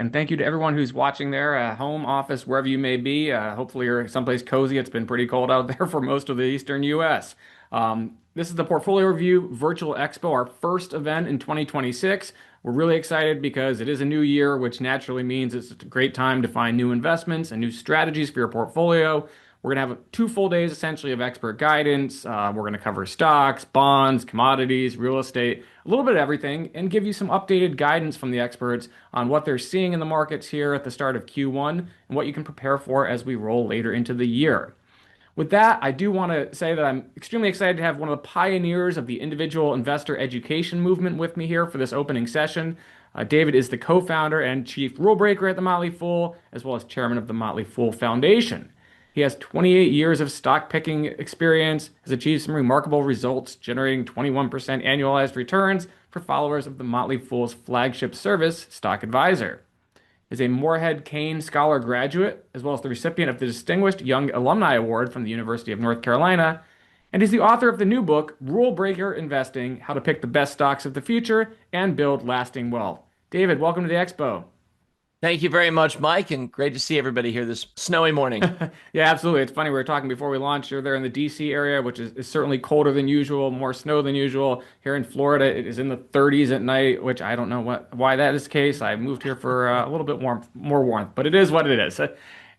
And thank you to everyone who's watching there, home, office, wherever you may be. Hopefully, you're someplace cozy. It's been pretty cold out there for most of the eastern U.S. This is the Portfolio Review Virtual Expo, our first event in 2026. We're really excited because it is a new year, which naturally means it's a great time to find new investments and new strategies for your portfolio. We're going to have 2 full days essentially of expert guidance. We're going to cover stocks, bonds, commodities, real estate, a little bit of everything, and give you some updated guidance from the experts on what they're seeing in the markets here at the start of Q1 and what you can prepare for as we roll later into the year. With that, I do want to say that I'm extremely excited to have one of the pioneers of the individual investor education movement with me here for this opening session. David is the co-founder and chief rulebreaker at the Motley Fool, as well as chairman of the Motley Fool Foundation. He has 28 years of stock picking experience, has achieved some remarkable results, generating 21% annualized returns for followers of the Motley Fool's flagship service, Stock Advisor. Is a Morehead Cain Scholar graduate, as well as the recipient of the Distinguished Young Alumni Award from the University of North Carolina, and is the author of the new book, Rulebreaker Investing: How to Pick the Best Stocks of the Future and Build Lasting Wealth. David, welcome to the Expo. Thank you very much, Mike, and great to see everybody here this snowy morning. Yeah, absolutely. It's funny. We were talking before we launched. You're there in the DC area, which is certainly colder than usual, more snow than usual. Here in Florida, it is in the 30s at night, which I don't know why that is the case. I moved here for a little bit more warmth, but it is what it is.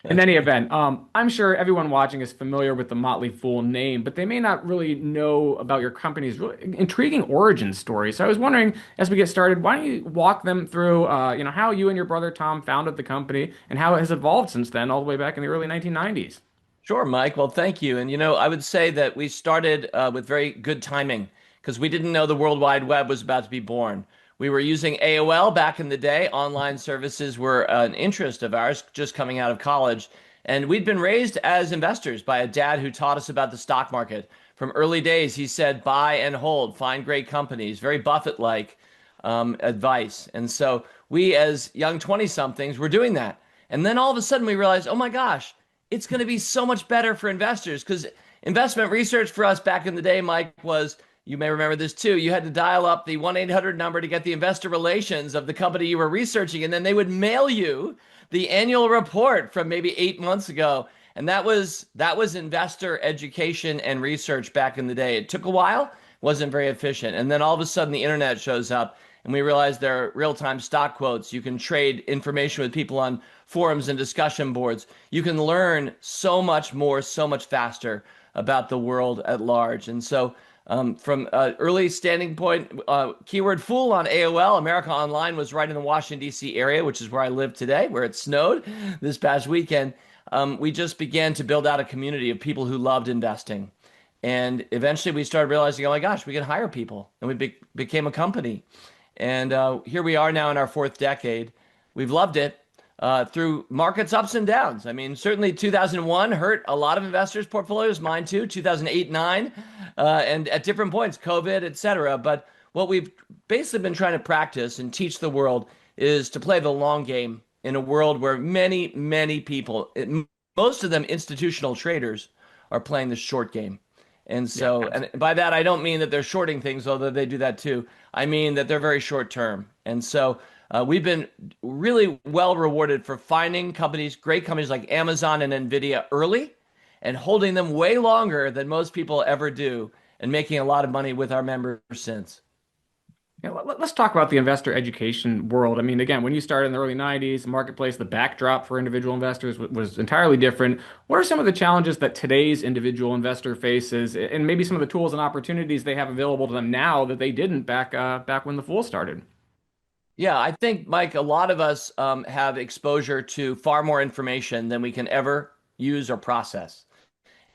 In any event, I'm sure everyone watching is familiar with the Motley Fool name, but they may not really know about your company's really intriguing origin story. So I was wondering, as we get started, why don't you walk them through, how you and your brother Tom founded the company and how it has evolved since then, all the way back in the early 1990s. Sure, Mike. Well, thank you. And I would say that we started with very good timing because we didn't know the World Wide Web was about to be born. We were using AOL back in the day. Online services were an interest of ours just coming out of college. And we'd been raised as investors by a dad who taught us about the stock market. From early days, he said, buy and hold, find great companies, very Buffett-like advice. And so we, as young 20-somethings, were doing that. And then all of a sudden we realized, oh my gosh, it's going to be so much better for investors because investment research for us back in the day, Mike, was you may remember this too. You had to dial up the 1-800 number to get the investor relations of the company you were researching, and then they would mail you the annual report from maybe 8 months ago. And that was investor education and research back in the day. It took a while, wasn't very efficient. And then all of a sudden the internet shows up and we realized there are real-time stock quotes. You can trade information with people on forums and discussion boards. You can learn so much more, so much faster about the world at large. And so from early standing point, keyword fool on AOL, America Online was right in the Washington, D.C. area, which is where I live today, where it snowed this past weekend. We just began to build out a community of people who loved investing. And eventually we started realizing, oh my gosh, we can hire people. And we became a company. And here we are now in our fourth decade. We've loved it through markets ups and downs. I mean, certainly 2001 hurt a lot of investors' portfolios, mine too, 2008, 9, and at different points, COVID, et cetera. But what we've basically been trying to practice and teach the world is to play the long game in a world where many, many people, most of them institutional traders, are playing the short game. And so, and by that, I don't mean that they're shorting things, although they do that too. I mean that they're very short term. And so we've been really well rewarded for finding companies, great companies like Amazon and Nvidia early and holding them way longer than most people ever do and making a lot of money with our members since. Yeah, let's talk about the investor education world. I mean, again, when you started in the early 90s, the marketplace, the backdrop for individual investors was entirely different. What are some of the challenges that today's individual investor faces, and maybe some of the tools and opportunities they have available to them now that they didn't back when the Fool started? Yeah, I think, Mike, a lot of us have exposure to far more information than we can ever use or process.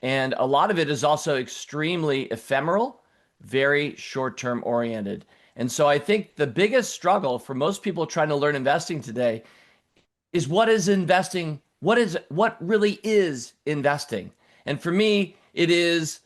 And a lot of it is also extremely ephemeral, very short-term oriented. And so I think the biggest struggle for most people trying to learn investing today is what is investing? What really is investing? And for me, it is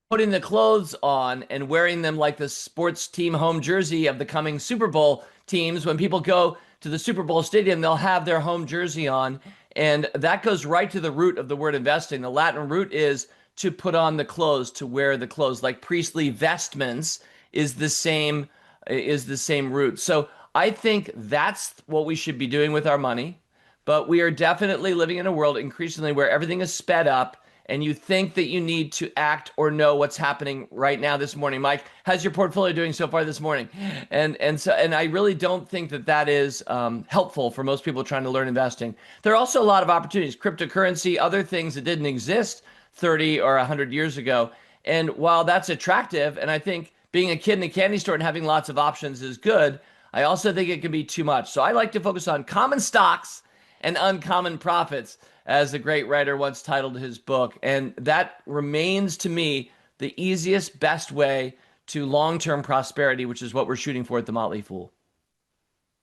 putting the clothes on and wearing them like the sports team home jersey of the coming Super Bowl teams. When people go to the Super Bowl stadium, they'll have their home jersey on. And that goes right to the root of the word investing. The Latin root is to put on the clothes, to wear the clothes, like priestly vestments is the same root. So I think that's what we should be doing with our money. But we are definitely living in a world increasingly where everything is sped up and you think that you need to act or know what's happening right now this morning. Mike, how's your portfolio doing so far this morning? And I really don't think that that is helpful for most people trying to learn investing. There are also a lot of opportunities, cryptocurrency, other things that didn't exist 30 or 100 years ago. And while that's attractive, and I think being a kid in a candy store and having lots of options is good, I also think it can be too much. So I like to focus on common stocks and uncommon profits, as the great writer once titled his book. And that remains to me the easiest, best way to long-term prosperity, which is what we're shooting for at the Motley Fool.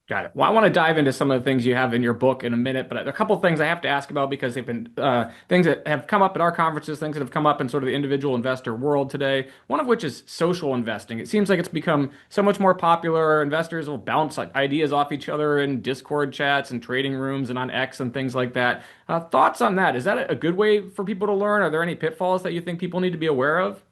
Got it. Well, I want to dive into some of the things you have in your book in a minute, but there are a couple of things I have to ask about because they've been things that have come up at our conferences, things that have come up in sort of the individual investor world today. One of which is social investing. It seems like it's become so much more popular. Investors will bounce like ideas off each other in Discord chats and trading rooms and on X and things like that. Thoughts on that? Is that a good way for people to learn? Are there any pitfalls that you think people need to be aware of?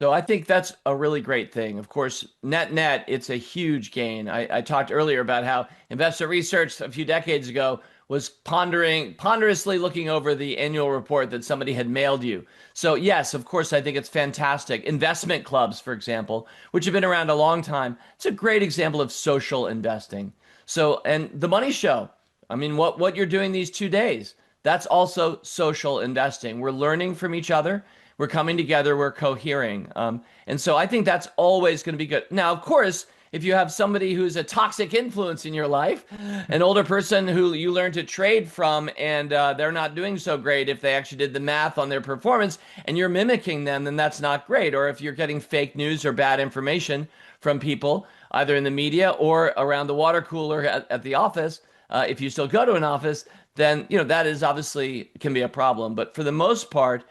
So I think that's a really great thing. Of course, net, it's a huge gain. I talked earlier about how investor research a few decades ago was ponderously looking over the annual report that somebody had mailed you. So yes, of course, I think it's fantastic. Investment clubs, for example, which have been around a long time, it's a great example of social investing. So, and the Money Show, I mean, what you're doing these 2 days, that's also social investing. We're learning from each other. We're coming together, we're cohering. And so I think that's always going to be good. Now, of course, if you have somebody who's a toxic influence in your life, an older person who you learn to trade from, and they're not doing so great if they actually did the math on their performance, and you're mimicking them, then that's not great. Or if you're getting fake news or bad information from people, either in the media or around the water cooler at the office, if you still go to an office, then that is obviously can be a problem. But for the most part,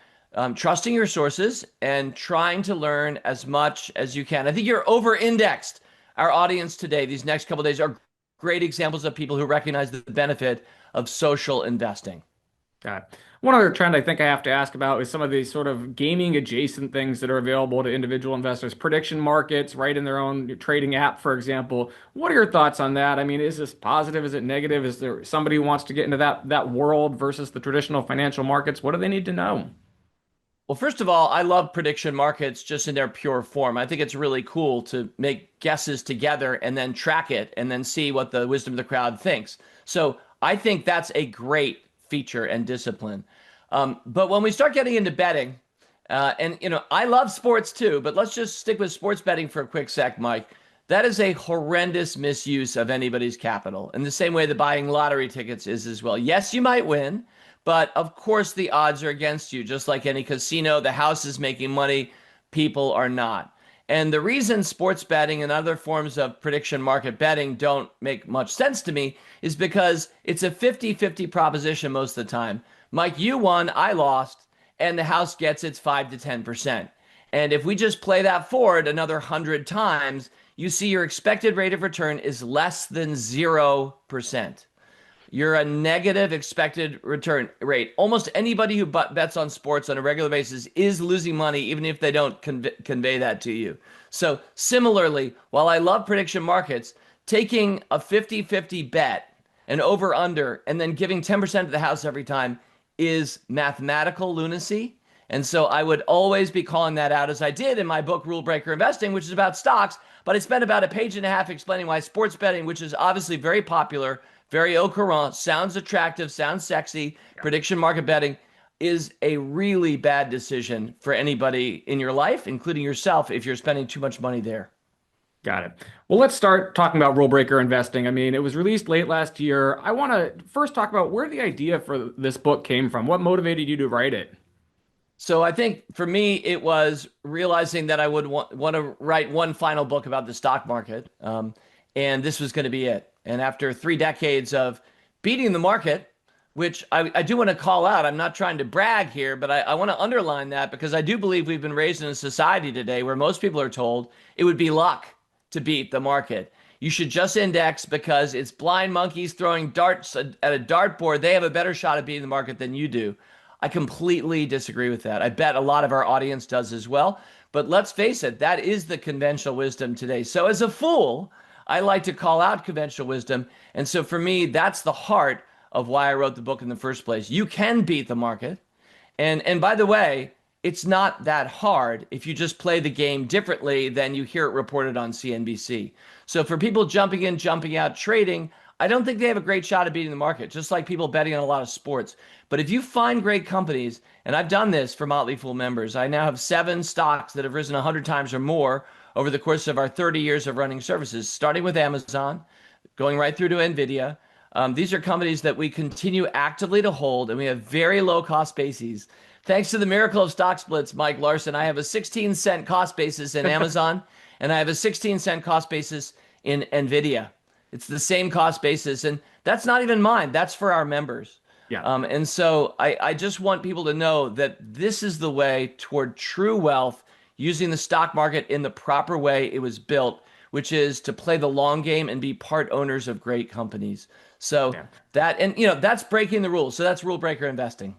trusting your sources and trying to learn as much as you can. I think you're over-indexed. Our audience today, these next couple of days, are great examples of people who recognize the benefit of social investing. Got it. One other trend I think I have to ask about is some of these sort of gaming adjacent things that are available to individual investors, prediction markets, right in their own trading app, for example. What are your thoughts on that? I mean, is this positive? Is it negative? Is there somebody who wants to get into that world versus the traditional financial markets? What do they need to know? Well, first of all, I love prediction markets just in their pure form. I think it's really cool to make guesses together and then track it and then see what the wisdom of the crowd thinks. So I think that's a great feature and discipline. But when we start getting into betting, and I love sports too, but let's just stick with sports betting for a quick sec, Mike. That is a horrendous misuse of anybody's capital in the same way that buying lottery tickets is as well. Yes, you might win. But of course, the odds are against you. Just like any casino, the house is making money, people are not. And the reason sports betting and other forms of prediction market betting don't make much sense to me is because it's a 50-50 proposition most of the time. Mike, you won, I lost, and the house gets its 5 to 10%. And if we just play that forward another 100 times, you see your expected rate of return is less than 0%. You're a negative expected return rate. Almost anybody who bets on sports on a regular basis is losing money, even if they don't convey that to you. So similarly, while I love prediction markets, taking a 50-50 bet, an over-under, and then giving 10% of the house every time is mathematical lunacy. And so I would always be calling that out, as I did in my book, Rulebreaker Investing, which is about stocks. But I spent about a page and a half explaining why sports betting, which is obviously very popular, very au courant, sounds attractive, sounds sexy, prediction market betting is a really bad decision for anybody in your life, including yourself, if you're spending too much money there. Got it. Well, let's start talking about Rulebreaker Investing. I mean, it was released late last year. I want to first talk about where the idea for this book came from. What motivated you to write it? So I think for me, it was realizing that I would want to write one final book about the stock market. And this was going to be it. And after 3 decades of beating the market, which I do want to call out, I'm not trying to brag here, but I want to underline that because I do believe we've been raised in a society today where most people are told it would be luck to beat the market. You should just index because it's blind monkeys throwing darts at a dartboard. They have a better shot at beating the market than you do. I completely disagree with that. I bet a lot of our audience does as well. But let's face it, that is the conventional wisdom today. So as a fool, I like to call out conventional wisdom. And so for me, that's the heart of why I wrote the book in the first place. You can beat the market. And by the way, it's not that hard if you just play the game differently than you hear it reported on CNBC. So for people jumping in, jumping out, trading, I don't think they have a great shot at beating the market, just like people betting on a lot of sports. But if you find great companies, and I've done this for Motley Fool members, I now have 7 stocks that have risen 100 times or more over the course of our 30 years of running services, starting with Amazon, going right through to NVIDIA. These are companies that we continue actively to hold, and we have very low cost bases. Thanks to the miracle of stock splits, Mike Larson, I have a 16-cent cost basis in Amazon, and I have a 16-cent cost basis in NVIDIA. It's the same cost basis, and that's not even mine. That's for our members. Yeah. And so I just want people to know that this is the way toward true wealth, using the stock market in the proper way it was built, which is to play the long game and be part owners of great companies. So that's breaking the rules. So that's Rulebreaker Investing.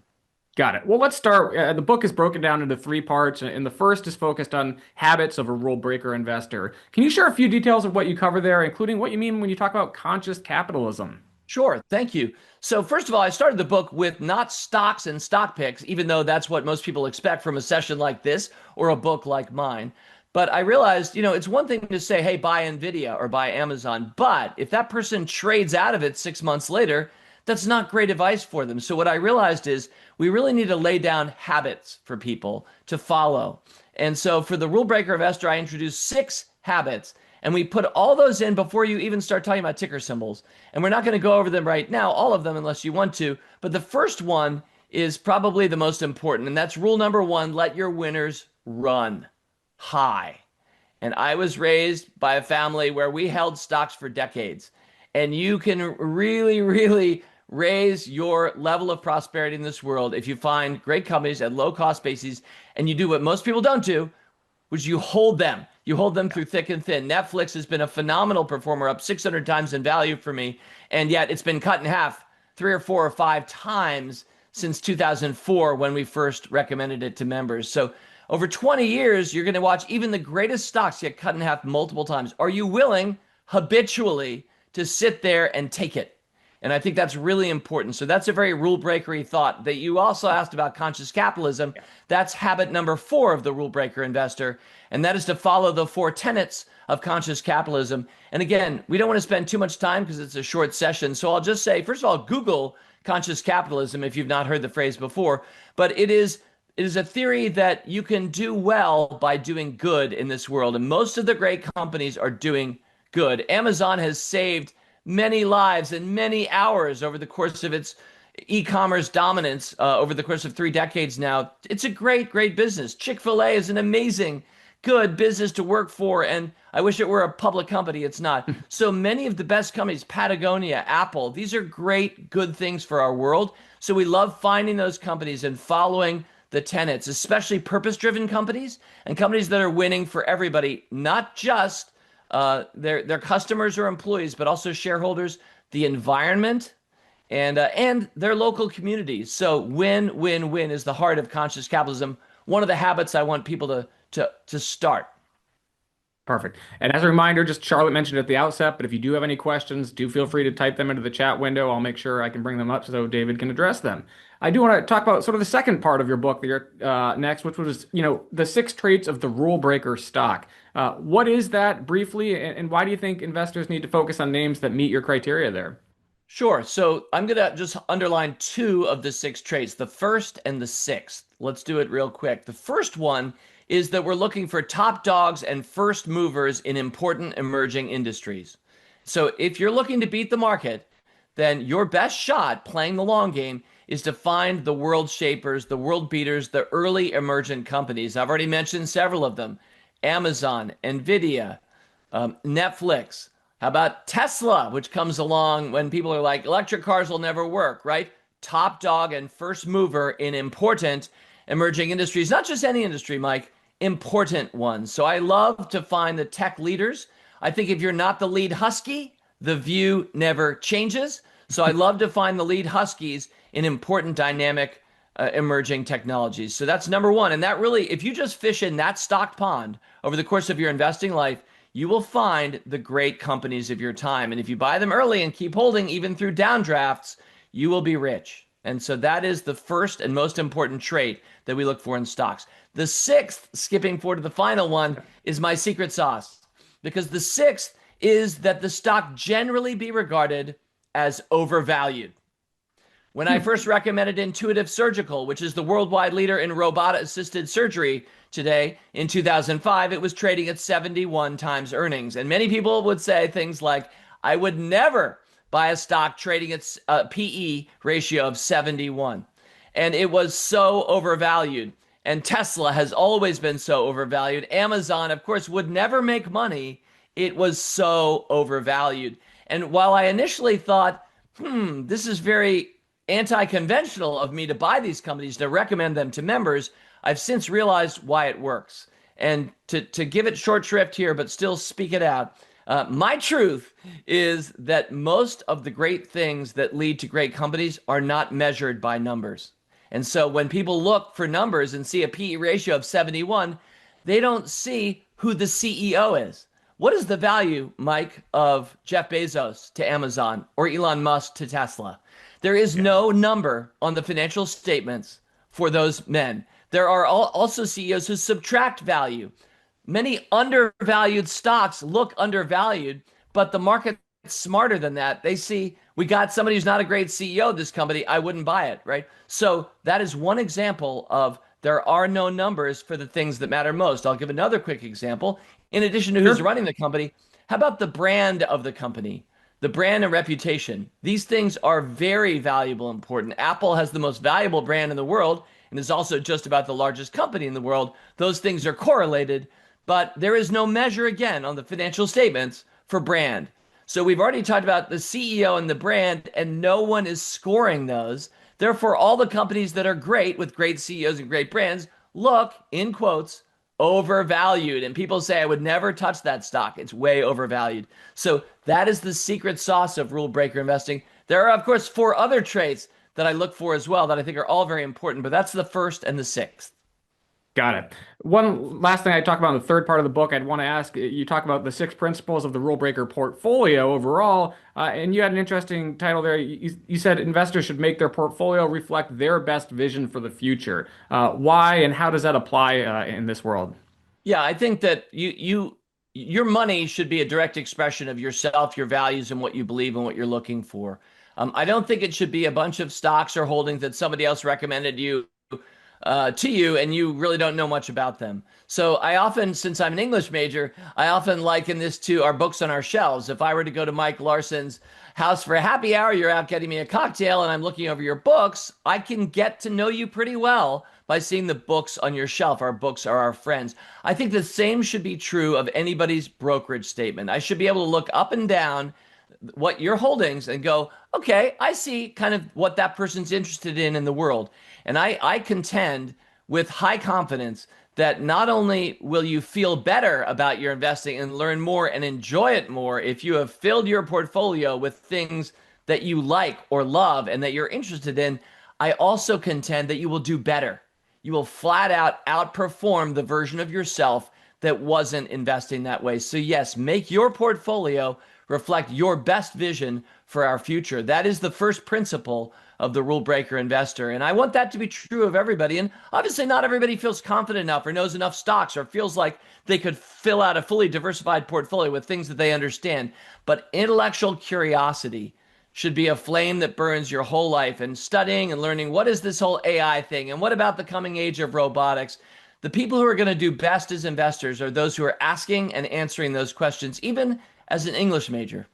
Got it. Well, let's start. The book is broken down into 3 parts, and the first is focused on habits of a rule breaker investor. Can you share a few details of what you cover there, including what you mean when you talk about conscious capitalism? Sure. Thank you. So first of all, I started the book with not stocks and stock picks, even though that's what most people expect from a session like this or a book like mine. But I realized, it's one thing to say, hey, buy NVIDIA or buy Amazon. But if that person trades out of it 6 months later, that's not great advice for them. So what I realized is we really need to lay down habits for people to follow. And so for the Rule Breaker Investor, I introduced 6 habits, and we put all those in before you even start talking about ticker symbols. And we're not going to go over them right now, all of them, unless you want to. But the first one is probably the most important, and that's rule number 1, let your winners run high. And I was raised by a family where we held stocks for decades. And you can really, really raise your level of prosperity in this world if you find great companies at low cost bases and you do what most people don't do, which you hold them. You hold them through thick and thin. Netflix has been a phenomenal performer, up 600 times in value for me, and yet it's been cut in half 3 or 4 or 5 times since 2004 when we first recommended it to members. So over 20 years, you're going to watch even the greatest stocks get cut in half multiple times. Are you willing habitually to sit there and take it? And I think that's really important. So that's a very rule breakery thought. That you also asked about conscious capitalism. That's habit number 4 of the rule breaker investor. And that is to follow the 4 tenets of conscious capitalism. And again, we don't want to spend too much time because it's a short session. So I'll just say, first of all, Google conscious capitalism if you've not heard the phrase before. But it is a theory that you can do well by doing good in this world. And most of the great companies are doing good. Amazon has saved many lives and many hours over the course of its e-commerce dominance over the course of 3 decades now. It's a great, great business. Chick-fil-A is an amazing, good business to work for, and I wish it were a public company. It's not. So many of the best companies, Patagonia, Apple, these are great, good things for our world. So we love finding those companies and following the tenets, especially purpose-driven companies and companies that are winning for everybody, not just their customers or employees, but also shareholders, the environment, and their local communities. So win, win, win is the heart of conscious capitalism. One of the habits I want people to start. Perfect. And as a reminder, just Charlotte mentioned at the outset, but if you do have any questions, do feel free to type them into the chat window. I'll make sure I can bring them up so David can address them. I do want to talk about sort of the second part of your book next, which was, the 6 traits of the rule breaker stock. What is that briefly, and why do you think investors need to focus on names that meet your criteria there? Sure. So I'm going to just underline 2 of the 6 traits, the first and the 6th. Let's do it real quick. The first one is that we're looking for top dogs and first movers in important emerging industries. So if you're looking to beat the market, then your best shot playing the long game is to find the world shapers, the world beaters, the early emergent companies. I've already mentioned several of them: Amazon, NVIDIA, Netflix. How about Tesla, which comes along when people are like, electric cars will never work, right? Top dog and first mover in important emerging industries, not just any industry, Mike, important ones. So I love to find the tech leaders. I think if you're not the lead husky, the view never changes. So I love to find the lead huskies in important dynamic emerging technologies. So that's number 1. And that really, if you just fish in that stocked pond over the course of your investing life, you will find the great companies of your time. And if you buy them early and keep holding, even through downdrafts, you will be rich. And so that is the first and most important trait that we look for in stocks. The sixth, skipping forward to the final one, is my secret sauce. Because the sixth is that the stock generally be regarded as overvalued. When I first recommended Intuitive Surgical, which is the worldwide leader in robot-assisted surgery today, in 2005, it was trading at 71 times earnings. And many people would say things like, I would never buy a stock trading at a PE ratio of 71. And it was so overvalued. And Tesla has always been so overvalued. Amazon, of course, would never make money. It was so overvalued. And while I initially thought, this is very anti-conventional of me to buy these companies, to recommend them to members, I've since realized why it works. And to give it short shrift here, but still speak it out, my truth is that most of the great things that lead to great companies are not measured by numbers. And so when people look for numbers and see a PE ratio of 71, they don't see who the CEO is. What is the value, Mike, of Jeff Bezos to Amazon or Elon Musk to Tesla? There is no number on the financial statements for those men. There are also CEOs who subtract value. Many undervalued stocks look undervalued, but the market's smarter than that. They see, we got somebody who's not a great CEO of this company, I wouldn't buy it, right? So that is one example of there are no numbers for the things that matter most. I'll give another quick example. In addition to who's running the company, how about the brand of the company? The brand and reputation. These things are very valuable and important. Apple has the most valuable brand in the world and is also just about the largest company in the world. Those things are correlated, but there is no measure, again, on the financial statements for brand. So we've already talked about the CEO and the brand, and no one is scoring those. Therefore, all the companies that are great with great CEOs and great brands look, in quotes, overvalued. And people say, I would never touch that stock. It's way overvalued. So that is the secret sauce of rule breaker investing. There are, of course, 4 other traits that I look for as well that I think are all very important, but that's the first and the sixth. Got it. One last thing I talk about in the third part of the book, I'd want to ask, you talk about the 6 principles of the rule breaker portfolio overall, and you had an interesting title there. You said investors should make their portfolio reflect their best vision for the future. Why and how does that apply in this world? Yeah, I think that your money should be a direct expression of yourself, your values, and what you believe and what you're looking for. I don't think it should be a bunch of stocks or holdings that somebody else recommended to you, and you really don't know much about them. So I often, since I'm an English major, I often liken this to our books on our shelves. If I were to go to Mike Larson's house for a happy hour, you're out getting me a cocktail, and I'm looking over your books, I can get to know you pretty well by seeing the books on your shelf. Our books are our friends. I think the same should be true of anybody's brokerage statement. I should be able to look up and down what your holdings and go, okay, I see kind of what that person's interested in the world. And I contend with high confidence that not only will you feel better about your investing and learn more and enjoy it more if you have filled your portfolio with things that you like or love and that you're interested in, I also contend that you will do better. You will flat out outperform the version of yourself that wasn't investing that way. So yes, make your portfolio reflect your best vision for our future. That is the first principle of the rule breaker investor. And I want that to be true of everybody. And obviously not everybody feels confident enough or knows enough stocks or feels like they could fill out a fully diversified portfolio with things that they understand. But intellectual curiosity should be a flame that burns your whole life, and studying and learning, what is this whole AI thing? And what about the coming age of robotics? The people who are going to do best as investors are those who are asking and answering those questions, even as an English major.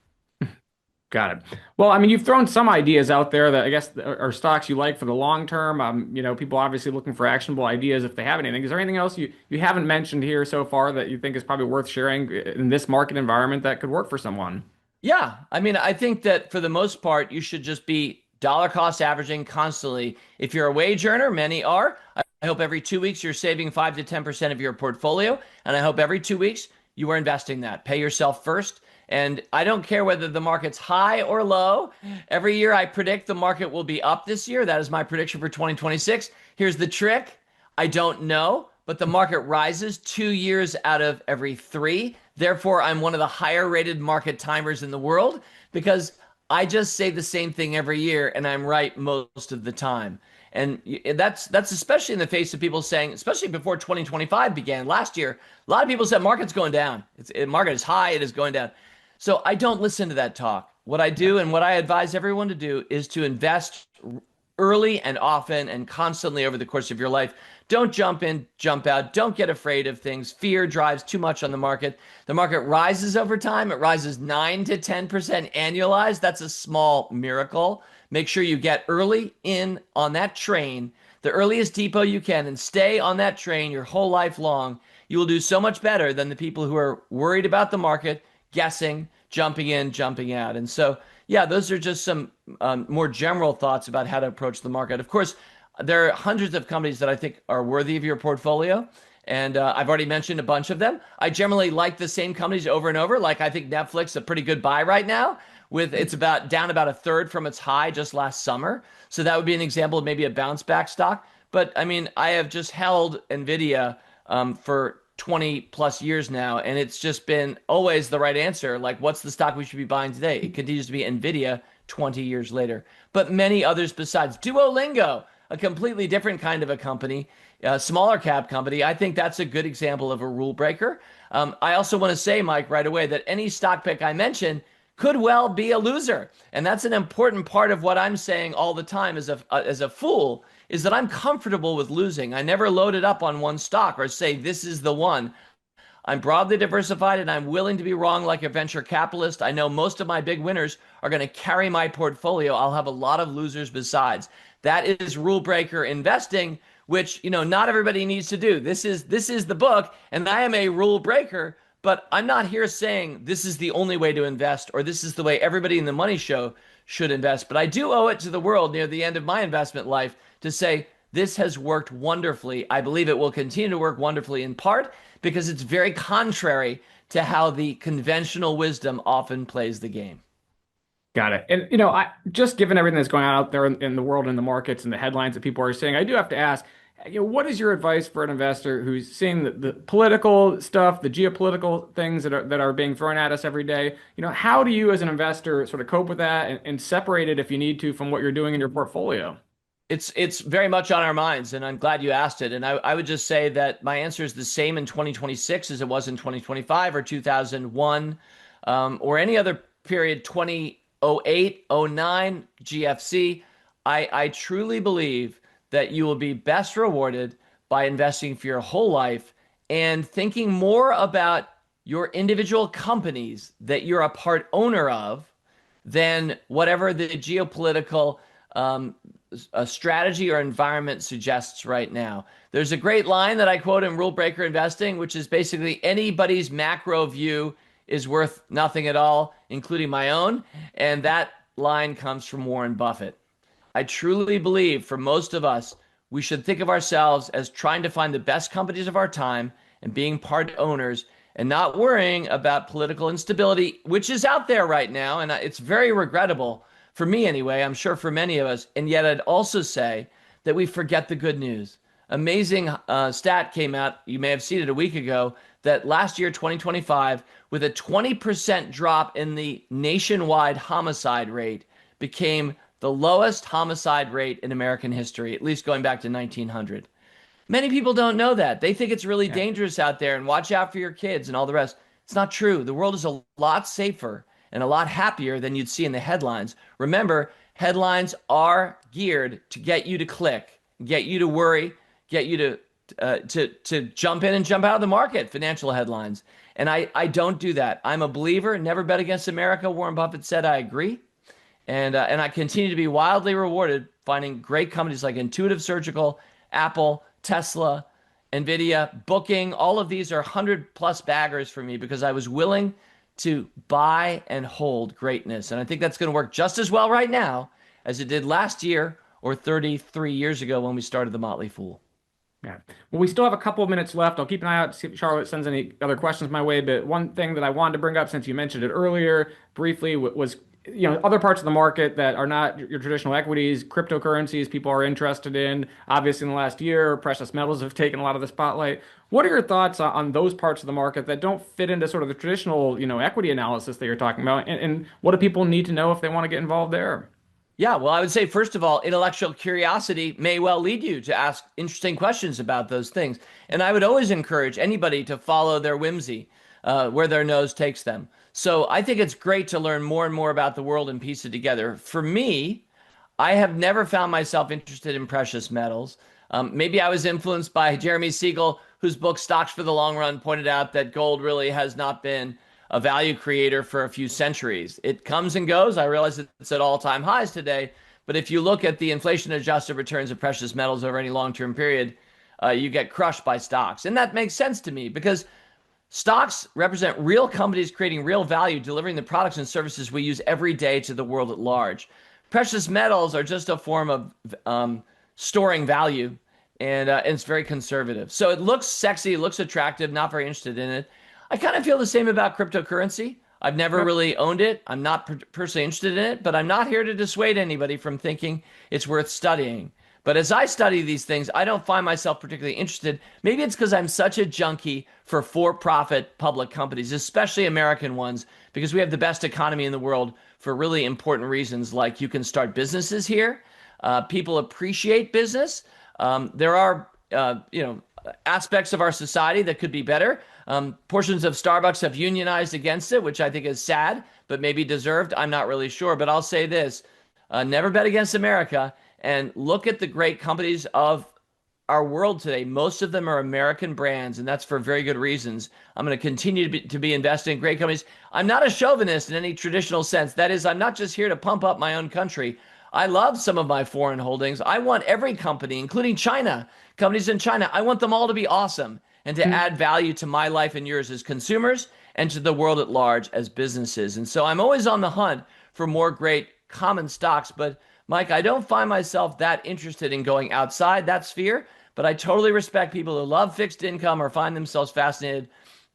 Got it. Well, I mean, you've thrown some ideas out there that I guess are stocks you like for the long term. People obviously looking for actionable ideas if they have anything. Is there anything else you haven't mentioned here so far that you think is probably worth sharing in this market environment that could work for someone? Yeah, I mean, I think that for the most part, you should just be dollar cost averaging constantly. If you're a wage earner, many are. I hope every 2 weeks you're saving 5 to 10% of your portfolio. And I hope every 2 weeks you are investing that. Pay yourself first. And I don't care whether the market's high or low. Every year I predict the market will be up this year. That is my prediction for 2026. Here's the trick. I don't know, but the market rises 2 years out of every 3. Therefore, I'm one of the higher rated market timers in the world because I just say the same thing every year and I'm right most of the time. And that's especially in the face of people saying, especially before 2025 began last year, a lot of people said market's going down. Market is high, it is going down. So I don't listen to that talk. What I Yeah. do and what I advise everyone to do is to invest early and often and constantly over the course of your life. Don't jump in, jump out. Don't get afraid of things. Fear drives too much on the market. The market rises over time. It rises 9 to 10% annualized. That's a small miracle. Make sure you get early in on that train, the earliest depot you can, and stay on that train your whole life long. You will do so much better than the people who are worried about the market, guessing, jumping in, jumping out. And so, yeah, those are just some more general thoughts about how to approach the market. Of course, there are hundreds of companies that I think are worthy of your portfolio. And I've already mentioned a bunch of them. I generally like the same companies over and over. Like I think Netflix is a pretty good buy right now. With it's about down about a third from its high just last summer. So that would be an example of maybe a bounce back stock. But I mean, I have just held Nvidia for 20 plus years now, and it's just been always the right answer. Like, what's the stock we should be buying today? It continues to be Nvidia 20 years later. But many others besides Duolingo, a completely different kind of a company, a smaller cap company. I think that's a good example of a rule breaker. I also want to say, Mike, right away that any stock pick I mention could well be a loser. And that's an important part of what I'm saying all the time as a fool is that I'm comfortable with losing. I never load it up on one stock or say this is the one. I'm broadly diversified and I'm willing to be wrong like a venture capitalist. I know most of my big winners are going to carry my portfolio. I'll have a lot of losers besides. That is rule breaker investing, which, not everybody needs to do. This is the book and I am a rule breaker, but I'm not here saying this is the only way to invest or this is the way everybody in the money show should invest. But I do owe it to the world near the end of my investment life to say this has worked wonderfully. I believe it will continue to work wonderfully in part because it's very contrary to how the conventional wisdom often plays the game. Got it. And I just given everything that's going on out there in the world and the markets and the headlines that people are saying, I do have to ask, what is your advice for an investor who's seeing the political stuff, the geopolitical things that are being thrown at us every day? How do you as an investor sort of cope with that and separate it if you need to from what you're doing in your portfolio? It's very much on our minds, and I'm glad you asked it. And I would just say that my answer is the same in 2026 as it was in 2025 or 2001 or any other period, 2008, 09, GFC. I truly believe that you will be best rewarded by investing for your whole life and thinking more about your individual companies that you're a part owner of than whatever the geopolitical strategy or environment suggests right now. There's a great line that I quote in Rulebreaker Investing, which is basically anybody's macro view is worth nothing at all, including my own. And that line comes from Warren Buffett. I truly believe for most of us, we should think of ourselves as trying to find the best companies of our time and being part owners and not worrying about political instability, which is out there right now. And it's very regrettable for me anyway, I'm sure for many of us. And yet I'd also say that we forget the good news. Amazing stat came out, you may have seen it a week ago, that last year, 2025, with a 20% drop in the nationwide homicide rate, became the lowest homicide rate in American history, at least going back to 1900. Many people don't know that. They think it's really Yeah. dangerous out there and watch out for your kids and all the rest. It's not true. The world is a lot safer and a lot happier than you'd see in the headlines. Remember, headlines are geared to get you to click, get you to worry, get you to jump in and jump out of the market, financial headlines. And I don't do that. I'm a believer. Never bet against America. Warren Buffett said, I agree. And I continue to be wildly rewarded finding great companies like Intuitive Surgical, Apple, Tesla, Nvidia, Booking. All of these are 100+ baggers for me because I was willing to buy and hold greatness. And I think that's going to work just as well right now as it did last year or 33 years ago when we started the Motley Fool. Yeah. Well, we still have a couple of minutes left. I'll keep an eye out to see if Charlotte sends any other questions my way. But one thing that I wanted to bring up, since you mentioned it earlier briefly, was other parts of the market that are not your traditional equities, cryptocurrencies, people are interested in. Obviously, in the last year, precious metals have taken a lot of the spotlight. What are your thoughts on those parts of the market that don't fit into sort of the traditional, equity analysis that you're talking about? And what do people need to know if they want to get involved there? Yeah, well, I would say, first of all, intellectual curiosity may well lead you to ask interesting questions about those things. And I would always encourage anybody to follow their whimsy, where their nose takes them. So I think it's great to learn more and more about the world and piece it together. For me, I have never found myself interested in precious metals. Maybe I was influenced by Jeremy Siegel, whose book Stocks for the Long Run pointed out that gold really has not been a value creator for a few centuries. It comes and goes. I realize it's at all-time highs today, but if you look at the inflation-adjusted returns of precious metals over any long-term period, you get crushed by stocks. And that makes sense to me because stocks represent real companies creating real value, delivering the products and services we use every day to the world at large. Precious metals are just a form of storing value, and it's very conservative. So it looks sexy, it looks attractive, not very interested in it. I kind of feel the same about cryptocurrency. I've never really owned it. I'm not personally interested in it, but I'm not here to dissuade anybody from thinking it's worth studying. But as I study these things, I don't find myself particularly interested. Maybe it's because I'm such a junkie for for-profit public companies, especially American ones, because we have the best economy in the world for really important reasons, like you can start businesses here. People appreciate business. There are, aspects of our society that could be better. Portions of Starbucks have unionized against it, which I think is sad, but maybe deserved. I'm not really sure, but I'll say this. Never bet against America, and look at the great companies of our world today. Most of them are American brands, and that's for very good reasons. I'm going to continue to be investing in great companies. I'm not a chauvinist in any traditional sense. That is, I'm not just here to pump up my own country. I love some of my foreign holdings. I want every company, including China, companies in China, I want them all to be awesome and to add value to my life and yours as consumers and to the world at large as businesses. And so I'm always on the hunt for more great common stocks. But Mike, I don't find myself that interested in going outside that sphere, but I totally respect people who love fixed income or find themselves fascinated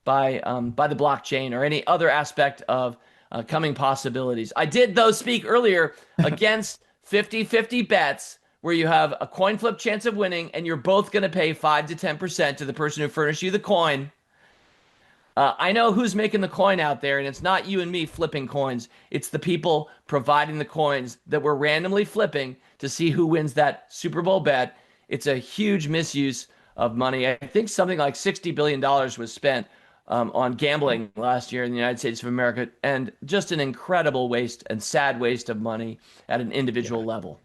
by the blockchain or any other aspect of coming possibilities. I did, though, speak earlier against 50-50 bets where you have a coin flip chance of winning and you're both going to pay 5 to 10% to the person who furnished you the coin. I know who's making the coin out there, and it's not you and me flipping coins. It's the people providing the coins that we're randomly flipping to see who wins that Super Bowl bet. It's a huge misuse of money. I think something like $60 billion was spent on gambling last year in the United States of America, and just an incredible waste and sad waste of money at an individual level.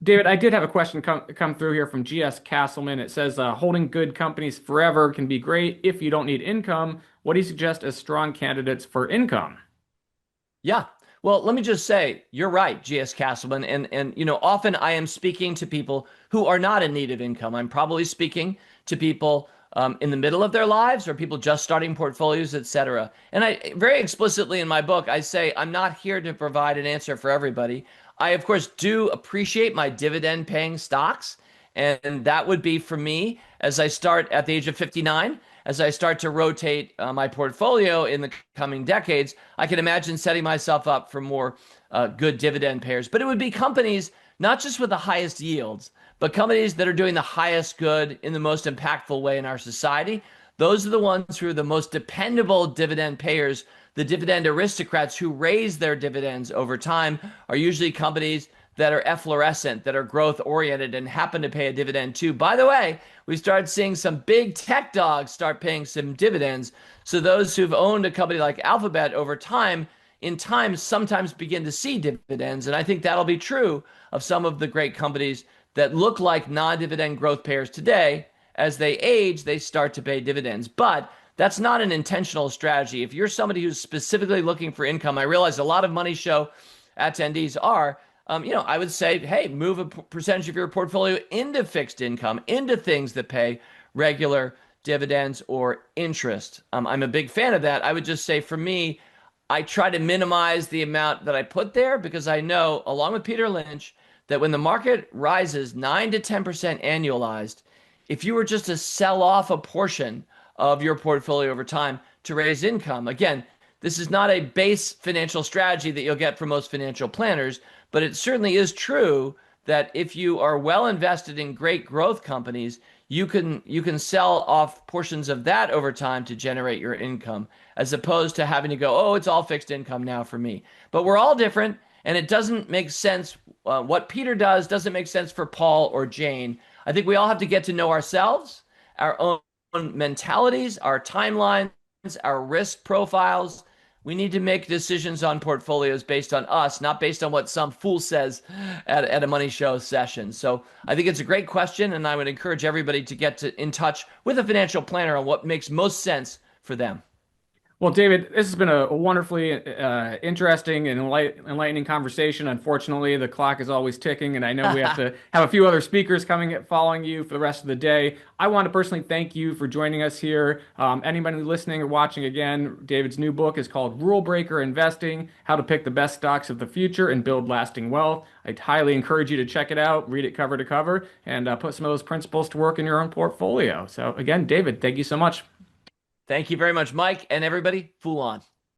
David, I did have a question come through here from GS Castleman. It says, holding good companies forever can be great if you don't need income. What do you suggest as strong candidates for income? Yeah. Well, let me just say, you're right, GS Castleman. And often I am speaking to people who are not in need of income. I'm probably speaking to people in the middle of their lives or people just starting portfolios, etc. And I very explicitly in my book, I say I'm not here to provide an answer for everybody. I, of course, do appreciate my dividend paying stocks. And that would be for me as I start at the age of 59, as I start to rotate my portfolio in the coming decades. I can imagine setting myself up for more good dividend payers. But it would be companies not just with the highest yields, but companies that are doing the highest good in the most impactful way in our society. Those are the ones who are the most dependable dividend payers. The dividend aristocrats who raise their dividends over time are usually companies that are efflorescent, that are growth oriented and happen to pay a dividend too. By the way, we started seeing some big tech dogs start paying some dividends. So those who've owned a company like Alphabet over time, in time, sometimes begin to see dividends. And I think that'll be true of some of the great companies that look like non-dividend growth payers today. As they age, they start to pay dividends. But that's not an intentional strategy. If you're somebody who's specifically looking for income, I realize a lot of Money Show attendees are, I would say, hey, move a percentage of your portfolio into fixed income, into things that pay regular dividends or interest. I'm a big fan of that. I would just say for me, I try to minimize the amount that I put there because I know, along with Peter Lynch, that when the market rises 9 to 10% annualized, if you were just to sell off a portion of your portfolio over time to raise income, again, This is not a base financial strategy that you'll get from most financial planners, but it certainly is true that if you are well invested in great growth companies, you can sell off portions of that over time to generate your income, as opposed to having to go, oh, it's all fixed income now for me. But we're all different, and it doesn't make sense. What Peter does doesn't make sense for Paul or Jane. I think we all have to get to know ourselves, our own mentalities, our timelines, our risk profiles. We need to make decisions on portfolios based on us, not based on what some fool says at a money show session. So I think it's a great question, and I would encourage everybody to in touch with a financial planner on what makes most sense for them. Well, David, this has been a wonderfully interesting and enlightening conversation. Unfortunately, the clock is always ticking, and I know we have to have a few other speakers following you for the rest of the day. I want to personally thank you for joining us here. Anybody listening or watching again, David's new book is called Rulebreaker Investing: How to Pick the Best Stocks of the Future and Build Lasting Wealth. I'd highly encourage you to check it out, read it cover to cover, and put some of those principles to work in your own portfolio. So, again, David, thank you so much. Thank you very much, Mike, and everybody. Fool on.